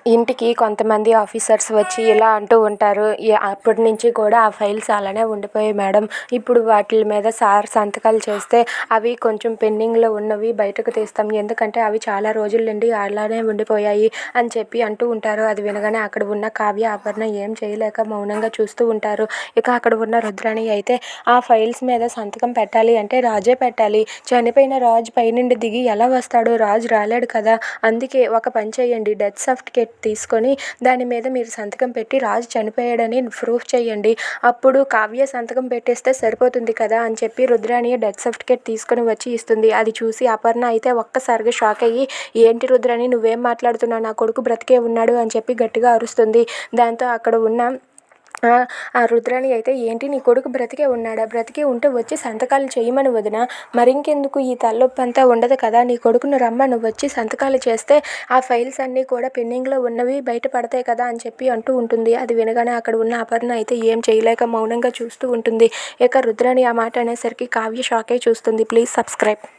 ఇంటికి కొంతమంది ఆఫీసర్స్ వచ్చి ఇలా అంటూ ఉంటారు. అప్పటి నుంచి కూడా ఆ ఫైల్స్ అలానే ఉండిపోయాయి మేడం. ఇప్పుడు వాటి మీద సార్ సంతకాలు చేస్తే అవి కొంచెం పెండింగ్లో ఉన్నవి బయటకు తీస్తాం, ఎందుకంటే అవి చాలా రోజుల నుండి అలానే ఉండిపోయాయి అని చెప్పి అంటూ ఉంటారు. అది వినగానే అక్కడ ఉన్న కావ్య, అపర్ణ ఏం చేయలేక మౌనంగా చూస్తూ ఉంటారు. ఇక అక్కడ ఉన్న రుద్రాణి అయితే ఆ ఫైల్స్ మీద సంతకం పెట్టాలి అంటే రాజే పెట్టాలి. చనిపోయిన రాజు పైనుండి దిగి ఎలా వస్తాడు? రాజు రాలేడు కదా. అందుకే ఒక పని చేయండి, డెత్ సర్టిఫికేట్ తీసుకొని దాని మీద మీరు సంతకం పెట్టి రాజు చనిపోయాడని ప్రూఫ్ చేయండి. అప్పుడు కావ్య సంతకం పెట్టేస్తే సరిపోతుంది కదా అని చెప్పి రుద్రాణి డెత్ సర్టిఫికేట్ తీసుకొని వచ్చి ఇస్తుంది. అది చూసి అపర్ణ అయితే ఒక్కసారిగా షాక్ అయ్యి, ఏంటి రుద్రాణి నువ్వేం మాట్లాడుతున్నావు, నా కొడుకు బ్రతికే ఉన్నాడు అని చెప్పి గట్టిగా అరుస్తుంది. దాంతో అక్కడ ఉన్న ఆ రుద్రాణి అయితే, ఏంటి నీ కొడుకు బ్రతికే ఉన్నాడా? బ్రతికే ఉంటే వచ్చి సంతకాలు చేయమని వదిన, మరింకెందుకు ఈ తలనొప్పి అంతా ఉండదు కదా, నీ కొడుకును రమ్మను, వచ్చి సంతకాలు చేస్తే ఆ ఫైల్స్ అన్నీ కూడా పెండింగ్లో ఉన్నవి బయటపడతాయి కదా అని చెప్పి అంటూ ఉంటుంది. అది వినగానే అక్కడ ఉన్న అపర్ణ అయితే ఏం చేయలేక మౌనంగా చూస్తూ ఉంటుంది. ఇక రుద్రాణి ఆ మాట అనేసరికి కావ్య షాక్ అయి చూస్తుంది. Please subscribe.